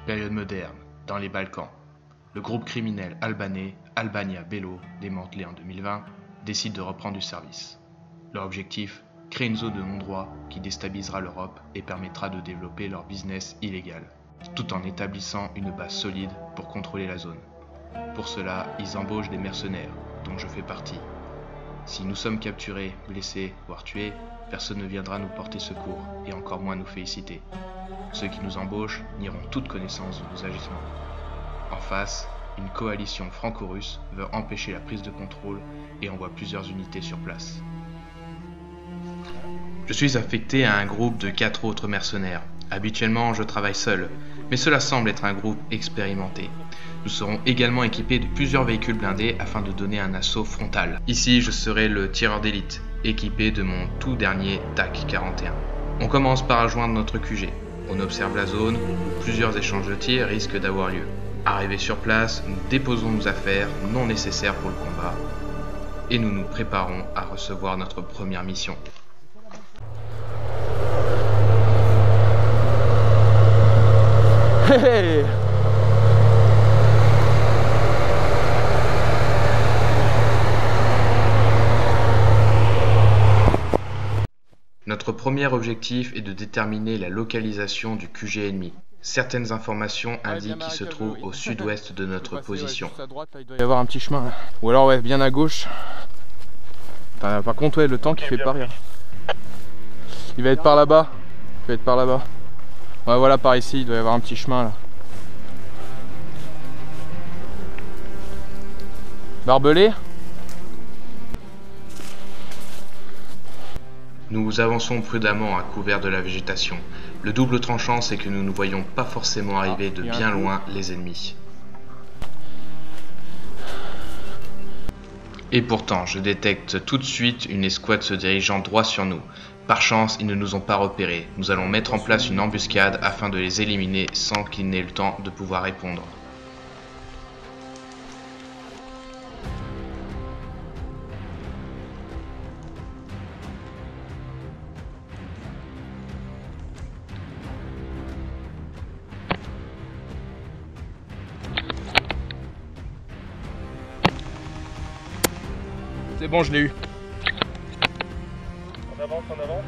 Période moderne, dans les Balkans. Le groupe criminel albanais Albania Bello, démantelé en 2020, décide de reprendre du service. Leur objectif, créer une zone de non-droit qui déstabilisera l'Europe et permettra de développer leur business illégal, tout en établissant une base solide pour contrôler la zone. Pour cela, ils embauchent des mercenaires, dont je fais partie. Si nous sommes capturés, blessés, voire tués, personne ne viendra nous porter secours, et encore moins nous féliciter. Ceux qui nous embauchent nieront toute connaissance de nos agissements. En face, une coalition franco-russe veut empêcher la prise de contrôle et envoie plusieurs unités sur place. Je suis affecté à un groupe de 4 autres mercenaires. Habituellement, je travaille seul, mais cela semble être un groupe expérimenté. Nous serons également équipés de plusieurs véhicules blindés afin de donner un assaut frontal. Ici, je serai le tireur d'élite, équipé de mon tout dernier TAC 41. On commence par rejoindre notre QG. On observe la zone où plusieurs échanges de tirs risquent d'avoir lieu. Arrivés sur place, nous déposons nos affaires non nécessaires pour le combat et nous nous préparons à recevoir notre première mission. Hey! Notre premier objectif est de déterminer la localisation du QG ennemi. Certaines informations indiquent qu'il se trouve au sud-ouest de notre position. À droite, là, il doit y avoir un petit chemin là. Ou alors ouais, bien à gauche. Par contre ouais, le tank il fait pas rire. Il va être par là-bas. Il va être par là-bas. Ouais voilà, par ici, il doit y avoir un petit chemin là. Barbelé. Nous avançons prudemment à couvert de la végétation. Le double tranchant, c'est que nous ne voyons pas forcément arriver de bien loin les ennemis. Et pourtant, je détecte tout de suite une escouade se dirigeant droit sur nous. Par chance, ils ne nous ont pas repérés. Nous allons mettre en place une embuscade afin de les éliminer sans qu'ils n'aient le temps de pouvoir répondre. C'est bon, je l'ai eu. On avance, on avance.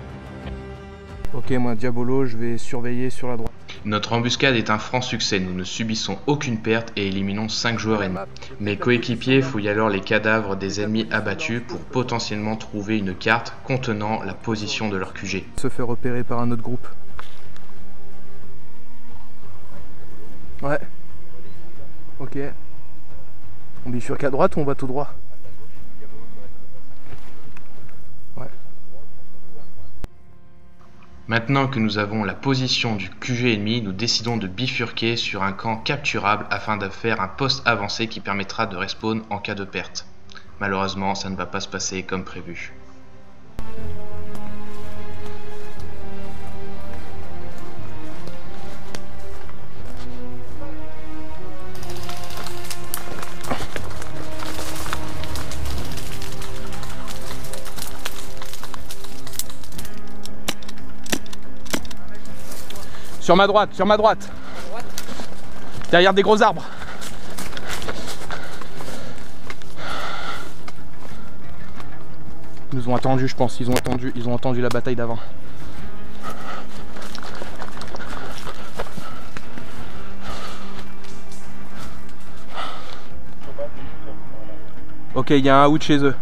Ok, moi Diabolo, je vais surveiller sur la droite. Notre embuscade est un franc succès, nous ne subissons aucune perte et éliminons 5 joueurs ennemis. Mes coéquipiers fouillent alors les cadavres des ennemis abattus pour potentiellement trouver une carte contenant la position de leur QG. Se fait repérer par un autre groupe. Ouais. Ok. On bifurque à droite ou on va tout droit? Maintenant que nous avons la position du QG ennemi, nous décidons de bifurquer sur un camp capturable afin de faire un poste avancé qui permettra de respawn en cas de perte. Malheureusement, ça ne va pas se passer comme prévu. Sur ma droite, sur ma droite. Derrière des gros arbres. Ils nous ont attendu, je pense. Ils ont attendu la bataille d'avant. Ok, il y a un out chez eux.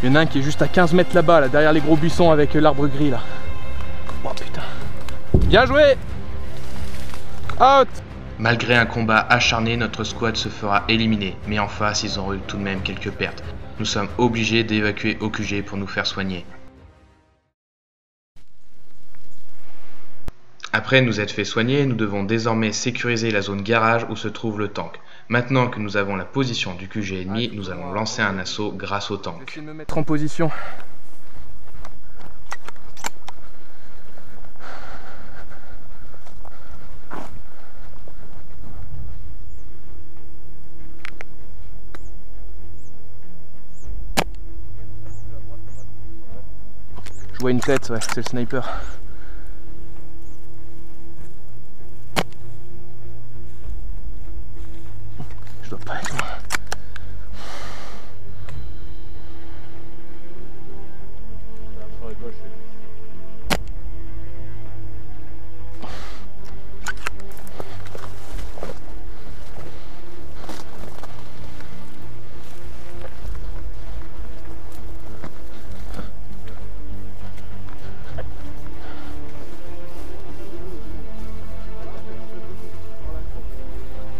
Il y en a un qui est juste à 15 mètres là-bas, là, derrière les gros buissons avec l'arbre gris là. Oh putain. Bien joué. Out. Malgré un combat acharné, notre squad se fera éliminer, mais en face, ils ont eu tout de même quelques pertes. Nous sommes obligés d'évacuer au QG pour nous faire soigner. Après nous être fait soigner, nous devons désormais sécuriser la zone garage où se trouve le tank. Maintenant que nous avons la position du QG ennemi, nous allons lancer un assaut grâce au tank. Je vais me mettre en position. Je vois une tête, ouais, c'est le sniper. Je dois pas être loin. Sur la gauche.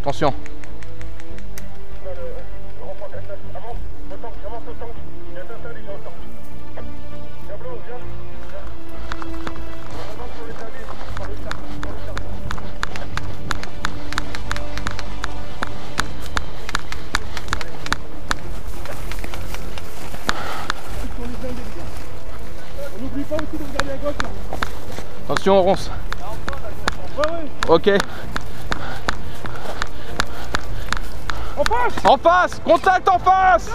Attention. On n'oublie pas aussi de regarder à gauche. Attention, Ronce. Ok. En face. En face. Contact en face.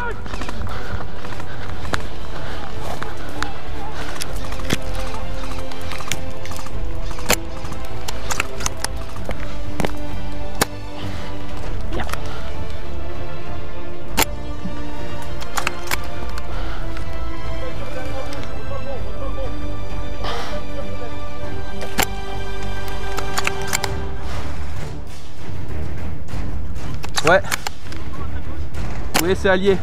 Ouais. Oui, c'est allié.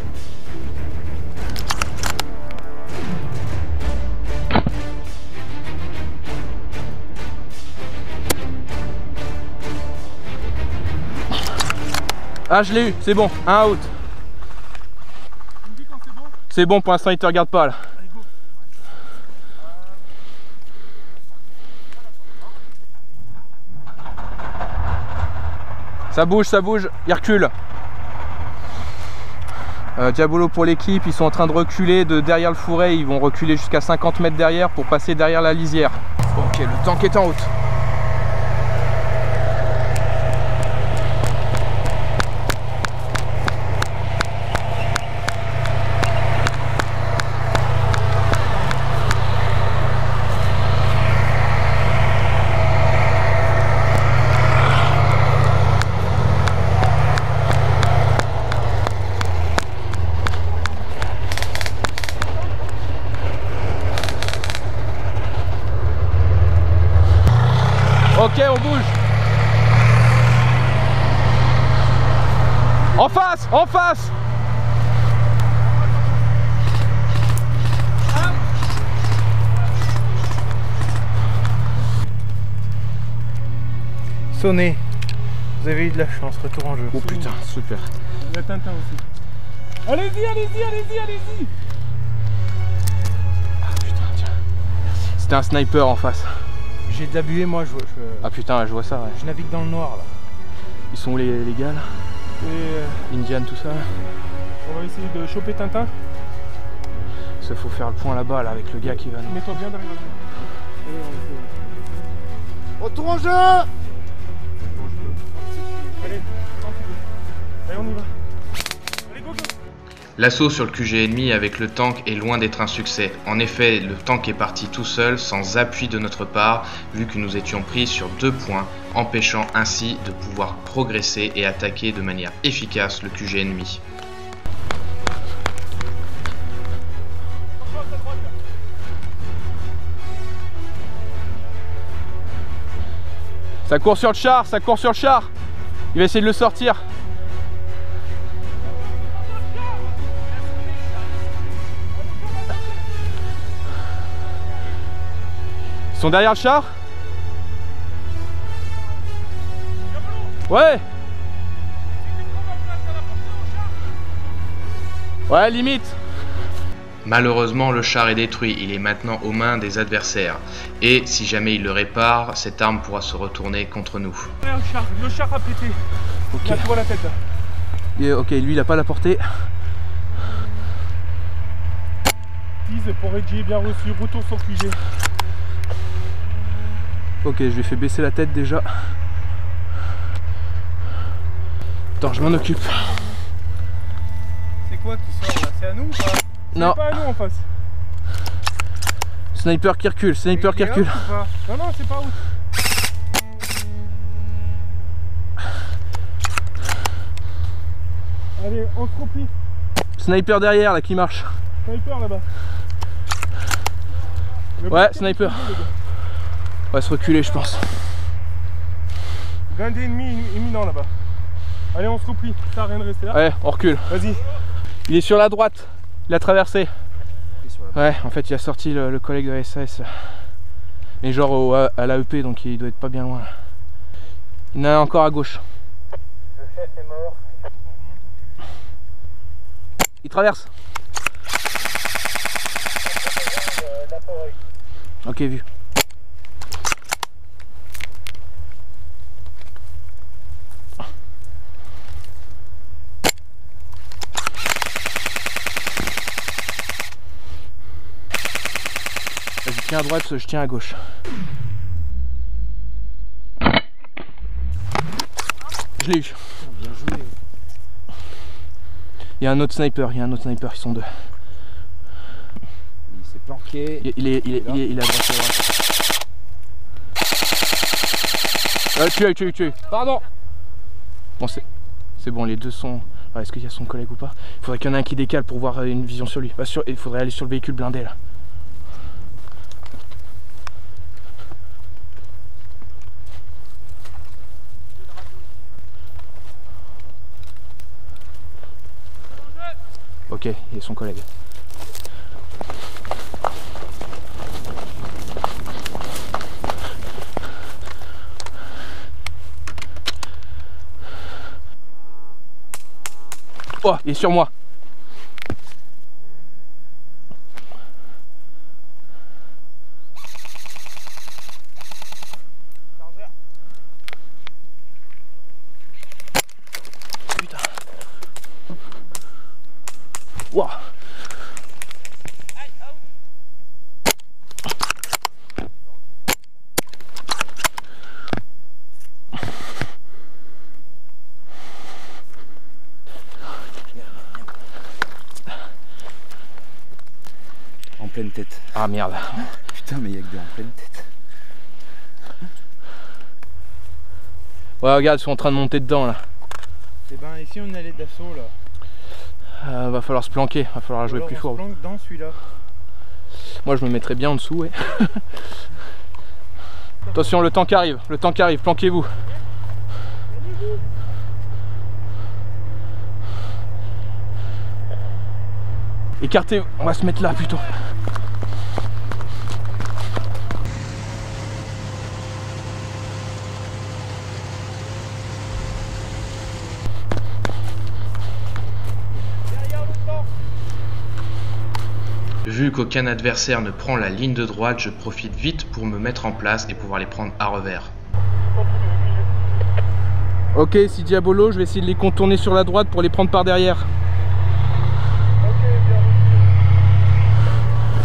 Ah, je l'ai eu, c'est bon, un out. Tu me dis quand c'est bon? C'est bon, pour l'instant il te regarde pas là. Allez, go. Ça bouge, il recule. Diabolo pour l'équipe, ils sont en train de reculer de derrière le fourré, ils vont reculer jusqu'à 50 mètres derrière pour passer derrière la lisière. Ok, le tank est en route. Ok, on bouge. En face, en face. Sonné. Vous avez eu de la chance, retour en jeu. Oh putain, super. Il y a Tintin aussi. Allez-y, allez-y, allez-y, allez-y. Ah putain, tiens. C'était un sniper en face. J'ai de la buée, moi, Ah putain, je vois ça, ouais. je navigue dans le noir, là. Ils sont où les gars là? Et Indian, tout ça. on va essayer de choper Tintin. Il faut faire le point là-bas, là, avec le gars qui va nous... Mets-toi bien derrière là. Retour en jeu. Allez, tranquille. Allez, on y va. Allez, go, go. L'assaut sur le QG ennemi avec le tank est loin d'être un succès. En effet, le tank est parti tout seul, sans appui de notre part, vu que nous étions pris sur 2 points, empêchant ainsi de pouvoir progresser et attaquer de manière efficace le QG ennemi. Ça court sur le char, ça court sur le char. Il va essayer de le sortir. Ils sont derrière le char? Ouais. Ouais, limite. Malheureusement, le char est détruit, il est maintenant aux mains des adversaires. Et si jamais il le répare, cette arme pourra se retourner contre nous. Le char a pété. Ok. Là, tu vois la tête là. Ok, lui il a pas la portée. Tease pour Reggie, bien reçu, retour sur QG. Ok, je lui ai fait baisser la tête déjà. Attends, je m'en occupe. C'est quoi qui sort là? C'est à nous ou pas? Non. C'est pas à nous en face. Sniper qui recule, sniper qui recule. Non, non, c'est pas out. Allez, on se replie. Sniper derrière là qui marche. Sniper là-bas. Ouais, sniper. On va se reculer, je pense. Blindé ennemi imminent là-bas. Allez, on se replie. Ça sert à rien de rester là. Ouais, on recule. Vas-y. Il est sur la droite. Il a traversé. Ouais, en fait, il a sorti le collègue de la SAS. Mais genre à l'AEP, donc il doit être pas bien loin. Il y en a encore à gauche. Le chef est mort. Il traverse. Ok, vu. Je tiens à droite, je tiens à gauche. Je l'ai eu. Bien joué. Il y a un autre sniper, ils sont deux. Il s'est planqué. Il est à droite, tué. Pardon. Bon, c'est bon, les deux sont... Ah, est-ce qu'il y a son collègue ou pas? Il faudrait qu'il y en ait un qui décale pour voir une vision sur lui. Il faudrait aller sur le véhicule blindé là. Ok, il est son collègue. Oh, il est sur moi. Putain. Wow. En pleine tête. Ah merde. Putain, mais il y a que deux en pleine tête. Ouais, regarde, ils sont en train de monter dedans là. Et ben ici on allait d'assaut là. Va falloir se planquer, va falloir jouer plus fort. On se planque dans celui-là. Moi je me mettrais bien en dessous, ouais. Attention, le tank arrive, planquez-vous. Écartez, on va se mettre là plutôt. Vu qu'aucun adversaire ne prend la ligne de droite, je profite vite pour me mettre en place et pouvoir les prendre à revers. Ok, si Diabolo, je vais essayer de les contourner sur la droite pour les prendre par derrière.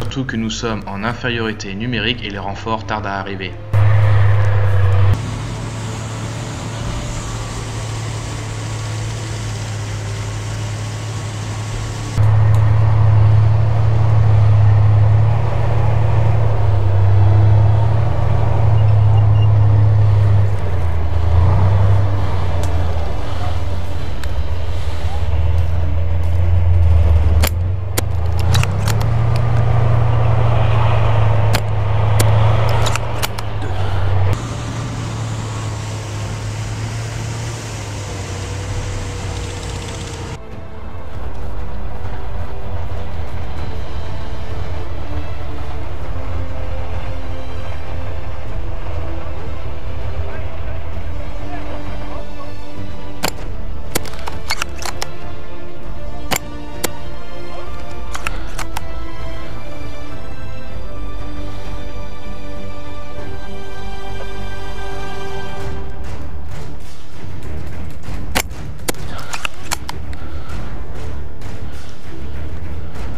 Surtout que nous sommes en infériorité numérique et les renforts tardent à arriver.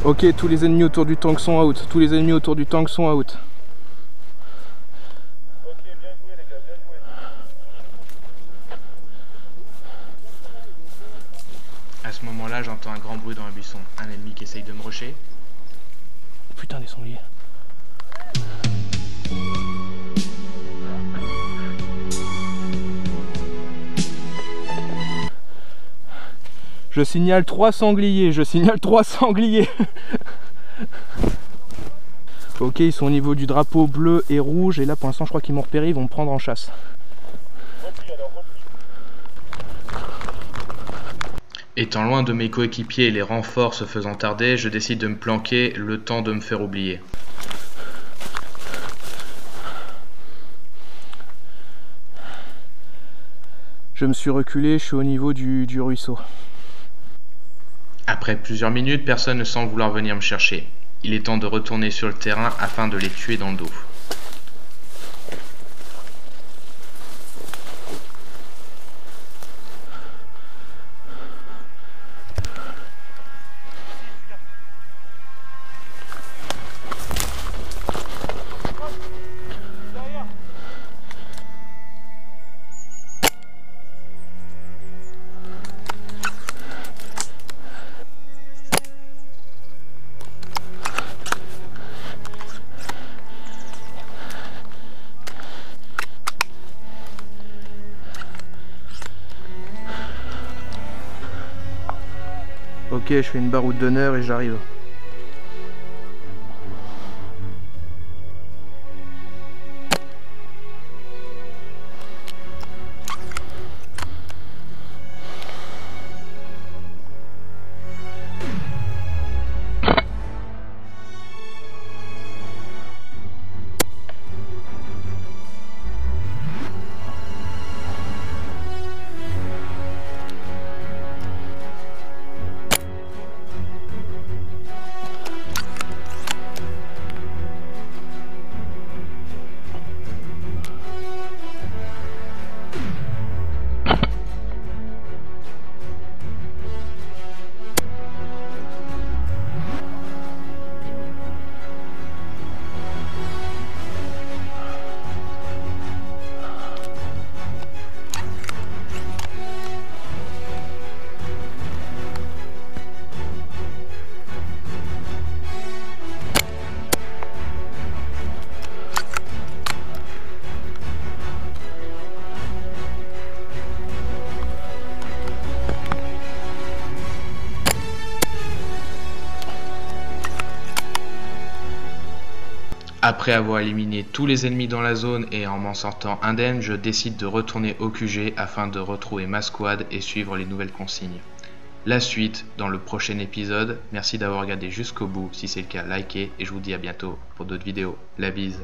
Ok, tous les ennemis autour du tank sont out. Ok, bien joué les gars, bien joué. À ce moment-là, j'entends un grand bruit dans un buisson. Un ennemi qui essaye de me rusher. Putain, des sangliers. Je signale 3 sangliers, je signale 3 sangliers. Ok, ils sont au niveau du drapeau bleu et rouge. Et là, pour l'instant, je crois qu'ils m'ont repéré, ils vont me prendre en chasse. Étant loin de mes coéquipiers et les renforts se faisant tarder, je décide de me planquer le temps de me faire oublier. Je me suis reculé, je suis au niveau du ruisseau. Après plusieurs minutes, personne ne semble vouloir venir me chercher. Il est temps de retourner sur le terrain afin de les tuer dans le dos. Ok, je fais une baroute d'honneur et j'arrive. Après avoir éliminé tous les ennemis dans la zone et en m'en sortant indemne, je décide de retourner au QG afin de retrouver ma squad et suivre les nouvelles consignes. La suite dans le prochain épisode. Merci d'avoir regardé jusqu'au bout. Si c'est le cas, likez et je vous dis à bientôt pour d'autres vidéos. La bise.